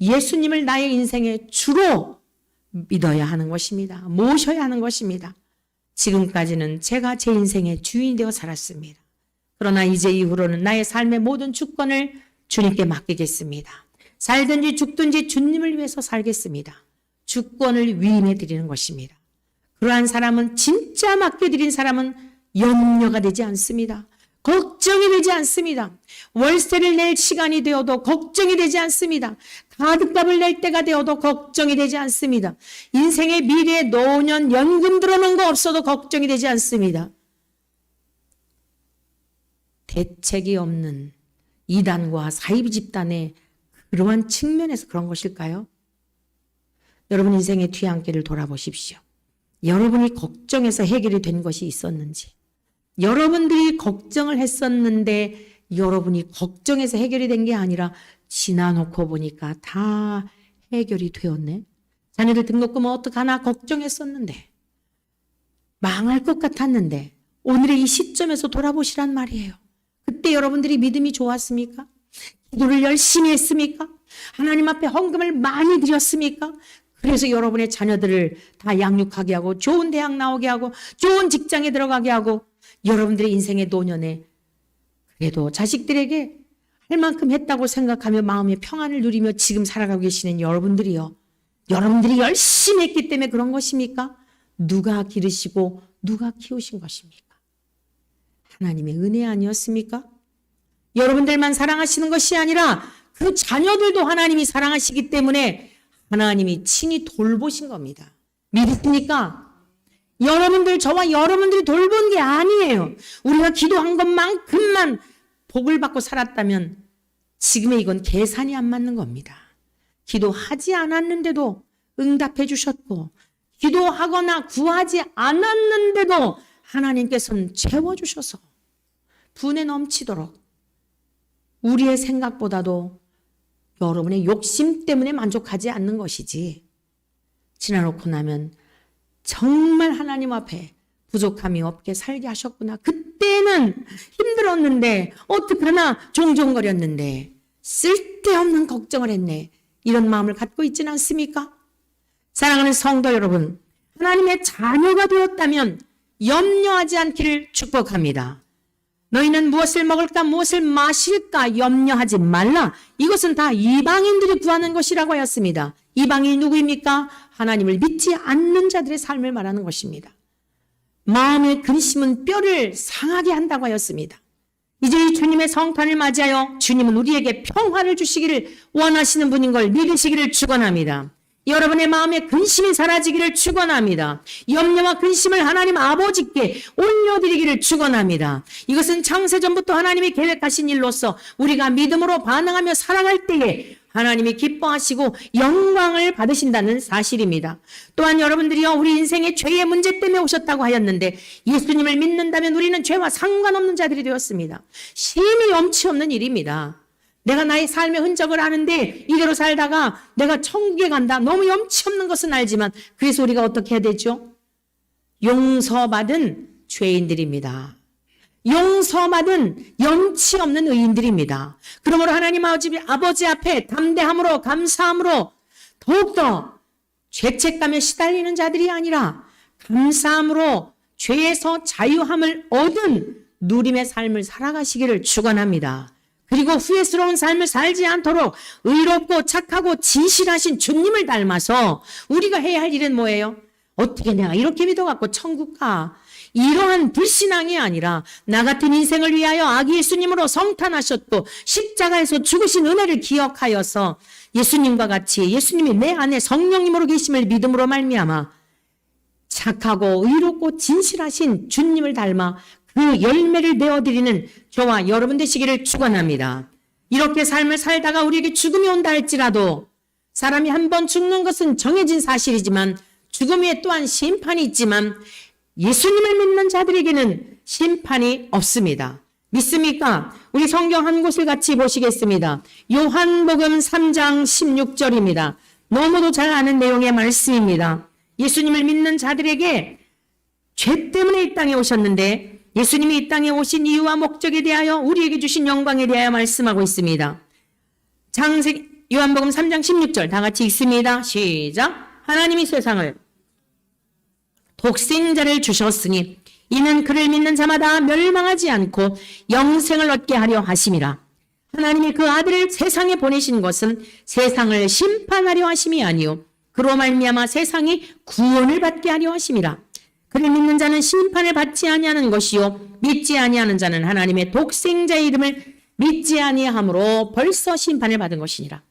예수님을 나의 인생의 주로 믿어야 하는 것입니다. 모셔야 하는 것입니다. 지금까지는 제가 제 인생의 주인이 되어 살았습니다. 그러나 이제 이후로는 나의 삶의 모든 주권을 주님께 맡기겠습니다. 살든지 죽든지 주님을 위해서 살겠습니다. 주권을 위임해 드리는 것입니다. 그러한 사람은, 진짜 맡겨드린 사람은 염려가 되지 않습니다. 걱정이 되지 않습니다. 월세를 낼 시간이 되어도 걱정이 되지 않습니다. 카드값을 낼 때가 되어도 걱정이 되지 않습니다. 인생의 미래에 노년 연금 들어놓은 거 없어도 걱정이 되지 않습니다. 대책이 없는 이단과 사이비 집단의 그러한 측면에서 그런 것일까요? 여러분 인생의 뒤안길을 돌아보십시오. 여러분이 걱정해서 해결이 된 것이 있었는지, 여러분들이 걱정을 했었는데 여러분이 걱정해서 해결이 된 게 아니라 지나놓고 보니까 다 해결이 되었네. 자녀들 등록금 어떡하나 걱정했었는데, 망할 것 같았는데 오늘의 이 시점에서 돌아보시란 말이에요. 그때 여러분들이 믿음이 좋았습니까? 기도를 열심히 했습니까? 하나님 앞에 헌금을 많이 드렸습니까? 그래서 여러분의 자녀들을 다 양육하게 하고 좋은 대학 나오게 하고 좋은 직장에 들어가게 하고 여러분들의 인생의 노년에 그래도 자식들에게 할 만큼 했다고 생각하며 마음의 평안을 누리며 지금 살아가고 계시는 여러분들이요. 여러분들이 열심히 했기 때문에 그런 것입니까? 누가 기르시고 누가 키우신 것입니까? 하나님의 은혜 아니었습니까? 여러분들만 사랑하시는 것이 아니라 그 자녀들도 하나님이 사랑하시기 때문에 하나님이 친히 돌보신 겁니다. 믿으십니까? 여러분들, 저와 여러분들이 돌본 게 아니에요. 우리가 기도한 것만큼만 복을 받고 살았다면 지금의 이건 계산이 안 맞는 겁니다. 기도하지 않았는데도 응답해 주셨고, 기도하거나 구하지 않았는데도 하나님께서는 채워주셔서 분에 넘치도록 우리의 생각보다도 여러분의 욕심 때문에 만족하지 않는 것이지, 지나놓고 나면 정말 하나님 앞에 부족함이 없게 살게 하셨구나. 그때는 힘들었는데 어떡하나 종종거렸는데 쓸데없는 걱정을 했네. 이런 마음을 갖고 있지는 않습니까? 사랑하는 성도 여러분, 하나님의 자녀가 되었다면 염려하지 않기를 축복합니다. 너희는 무엇을 먹을까 무엇을 마실까 염려하지 말라. 이것은 다 이방인들이 구하는 것이라고 하였습니다. 이방인이 누구입니까? 하나님을 믿지 않는 자들의 삶을 말하는 것입니다. 마음의 근심은 뼈를 상하게 한다고 하였습니다. 이제 이 주님의 성탄을 맞이하여 주님은 우리에게 평화를 주시기를 원하시는 분인 걸 믿으시기를 축원합니다. 여러분의 마음의 근심이 사라지기를 축원합니다. 염려와 근심을 하나님 아버지께 올려드리기를 축원합니다. 이것은 창세전부터 하나님이 계획하신 일로서 우리가 믿음으로 반응하며 살아갈 때에 하나님이 기뻐하시고 영광을 받으신다는 사실입니다. 또한 여러분들이요, 우리 인생의 죄의 문제 때문에 오셨다고 하였는데 예수님을 믿는다면 우리는 죄와 상관없는 자들이 되었습니다. 심히 염치 없는 일입니다. 내가 나의 삶의 흔적을 아는데 이대로 살다가 내가 천국에 간다. 너무 염치 없는 것은 알지만 그래서 우리가 어떻게 해야 되죠? 용서받은 죄인들입니다. 용서받은 염치 없는 의인들입니다. 그러므로 하나님 아버지 앞에 담대함으로 감사함으로 더욱더 죄책감에 시달리는 자들이 아니라 감사함으로 죄에서 자유함을 얻은 누림의 삶을 살아가시기를 축원합니다. 그리고 후회스러운 삶을 살지 않도록 의롭고 착하고 진실하신 주님을 닮아서 우리가 해야 할 일은 뭐예요? 어떻게 내가 이렇게 믿어갖고 천국 가? 이러한 불신앙이 아니라 나 같은 인생을 위하여 아기 예수님으로 성탄하셨고 십자가에서 죽으신 은혜를 기억하여서 예수님과 같이 예수님이 내 안에 성령님으로 계심을 믿음으로 말미암아 착하고 의롭고 진실하신 주님을 닮아 그 열매를 내어드리는 저와 여러분 되시기를 축원합니다. 이렇게 삶을 살다가 우리에게 죽음이 온다 할지라도 사람이 한 번 죽는 것은 정해진 사실이지만 죽음 위에 또한 심판이 있지만 예수님을 믿는 자들에게는 심판이 없습니다. 믿습니까? 우리 성경 한 곳을 같이 보시겠습니다. 요한복음 3장 16절입니다. 너무도 잘 아는 내용의 말씀입니다. 예수님을 믿는 자들에게 죄 때문에 이 땅에 오셨는데 예수님이 이 땅에 오신 이유와 목적에 대하여 우리에게 주신 영광에 대하여 말씀하고 있습니다. 요한복음 3장 16절 다 같이 읽습니다. 시작. 하나님이 세상을 독생자를 주셨으니 이는 그를 믿는 자마다 멸망하지 않고 영생을 얻게 하려 하심이라. 하나님이 그 아들을 세상에 보내신 것은 세상을 심판하려 하심이 아니요 그로 말미암아 세상이 구원을 받게 하려 하심이라. 그를 믿는 자는 심판을 받지 아니하는 것이요 믿지 아니하는 자는 하나님의 독생자의 이름을 믿지 아니함으로 벌써 심판을 받은 것이니라.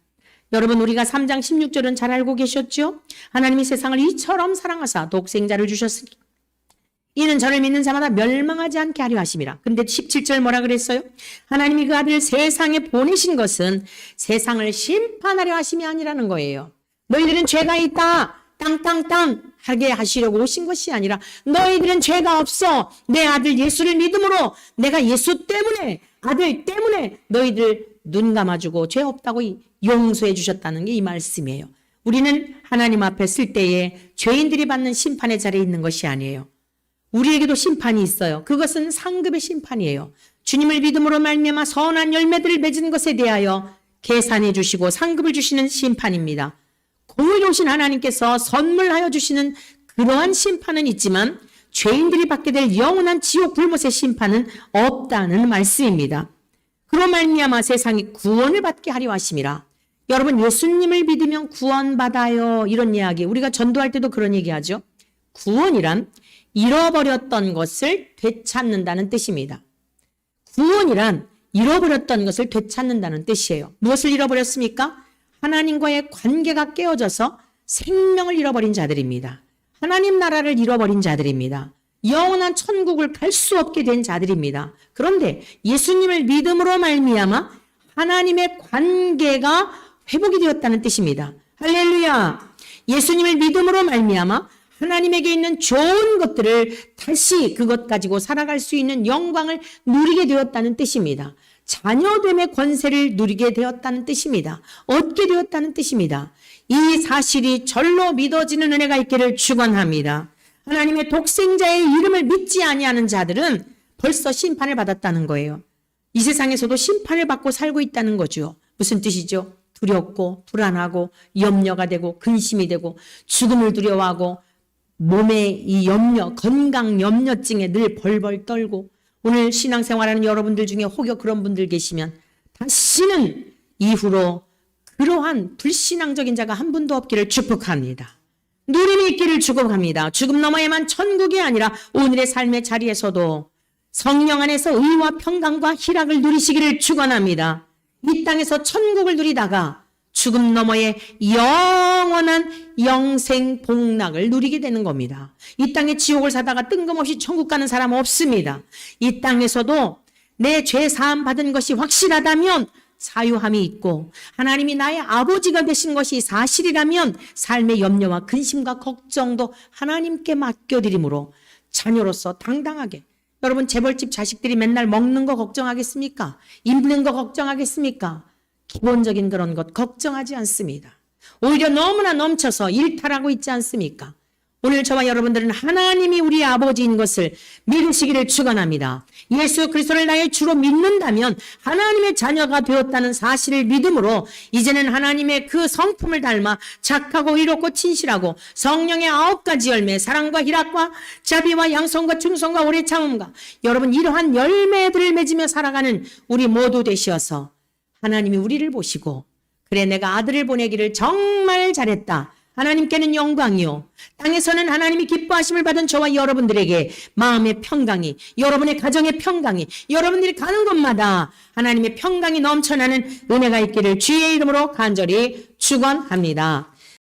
여러분, 우리가 3장 16절은 잘 알고 계셨죠? 하나님이 세상을 이처럼 사랑하사 독생자를 주셨으니 이는 저를 믿는 자마다 멸망하지 않게 하려 하심이라. 근데 17절 뭐라 그랬어요? 하나님이 그 아들을 세상에 보내신 것은 세상을 심판하려 하심이 아니라는 거예요. 너희들은 죄가 있다 땅땅땅 하게 하시려고 오신 것이 아니라 너희들은 죄가 없어 내 아들 예수를 믿음으로 내가 예수 때문에 아들 때문에 너희들 눈 감아주고 죄 없다고 용서해 주셨다는 게 이 말씀이에요. 우리는 하나님 앞에 쓸 때에 죄인들이 받는 심판의 자리에 있는 것이 아니에요. 우리에게도 심판이 있어요. 그것은 상급의 심판이에요. 주님을 믿음으로 말미암아 선한 열매들을 맺은 것에 대하여 계산해 주시고 상급을 주시는 심판입니다. 공의로우신 하나님께서 선물하여 주시는 그러한 심판은 있지만 죄인들이 받게 될 영원한 지옥 불못의 심판은 없다는 말씀입니다. 그로 말미암아 세상이 구원을 받게 하려 하심이라. 여러분, 예수님을 믿으면 구원받아요. 이런 이야기 우리가 전도할 때도 그런 얘기하죠. 구원이란 잃어버렸던 것을 되찾는다는 뜻입니다. 구원이란 잃어버렸던 것을 되찾는다는 뜻이에요. 무엇을 잃어버렸습니까? 하나님과의 관계가 깨어져서 생명을 잃어버린 자들입니다. 하나님 나라를 잃어버린 자들입니다. 영원한 천국을 갈 수 없게 된 자들입니다. 그런데 예수님을 믿음으로 말미암아 하나님의 관계가 회복이 되었다는 뜻입니다. 할렐루야. 예수님을 믿음으로 말미암아 하나님에게 있는 좋은 것들을 다시 그것 가지고 살아갈 수 있는 영광을 누리게 되었다는 뜻입니다. 자녀됨의 권세를 누리게 되었다는 뜻입니다. 얻게 되었다는 뜻입니다. 이 사실이 절로 믿어지는 은혜가 있기를 축원합니다. 하나님의 독생자의 이름을 믿지 아니하는 자들은 벌써 심판을 받았다는 거예요. 이 세상에서도 심판을 받고 살고 있다는 거죠. 무슨 뜻이죠? 두렵고 불안하고 염려가 되고 근심이 되고 죽음을 두려워하고 몸의 이 염려, 건강 염려증에 늘 벌벌 떨고 오늘 신앙생활하는 여러분들 중에 혹여 그런 분들 계시면 다시는 이후로 그러한 불신앙적인 자가 한 분도 없기를 축복합니다. 누림이 있기를 축복합니다. 죽음 너머에만 천국이 아니라 오늘의 삶의 자리에서도 성령 안에서 의와 평강과 희락을 누리시기를 축원합니다. 이 땅에서 천국을 누리다가 죽음 너머의 영원한 영생 복락을 누리게 되는 겁니다. 이 땅에 지옥을 사다가 뜬금없이 천국 가는 사람 없습니다. 이 땅에서도 내 죄 사함 받은 것이 확실하다면 사유함이 있고 하나님이 나의 아버지가 되신 것이 사실이라면 삶의 염려와 근심과 걱정도 하나님께 맡겨드림으로 자녀로서 당당하게 여러분 재벌집 자식들이 맨날 먹는 거 걱정하겠습니까? 입는 거 걱정하겠습니까? 기본적인 그런 것 걱정하지 않습니다. 오히려 너무나 넘쳐서 일탈하고 있지 않습니까? 오늘 저와 여러분들은 하나님이 우리 아버지인 것을 믿으시기를 축원합니다. 예수 그리스도를 나의 주로 믿는다면 하나님의 자녀가 되었다는 사실을 믿음으로 이제는 하나님의 그 성품을 닮아 착하고 의롭고 친실하고 성령의 9가지 열매 사랑과 희락과 자비와 양성과 충성과 오래 참음과 여러분 이러한 열매들을 맺으며 살아가는 우리 모두 되시어서 하나님이 우리를 보시고 그래 내가 아들을 보내기를 정말 잘했다. 하나님께는 영광이요. 땅에서는 하나님이 기뻐하심을 받은 저와 여러분들에게 마음의 평강이, 여러분의 가정의 평강이, 여러분들이 가는 곳마다 하나님의 평강이 넘쳐나는 은혜가 있기를 주의 이름으로 간절히 축원합니다.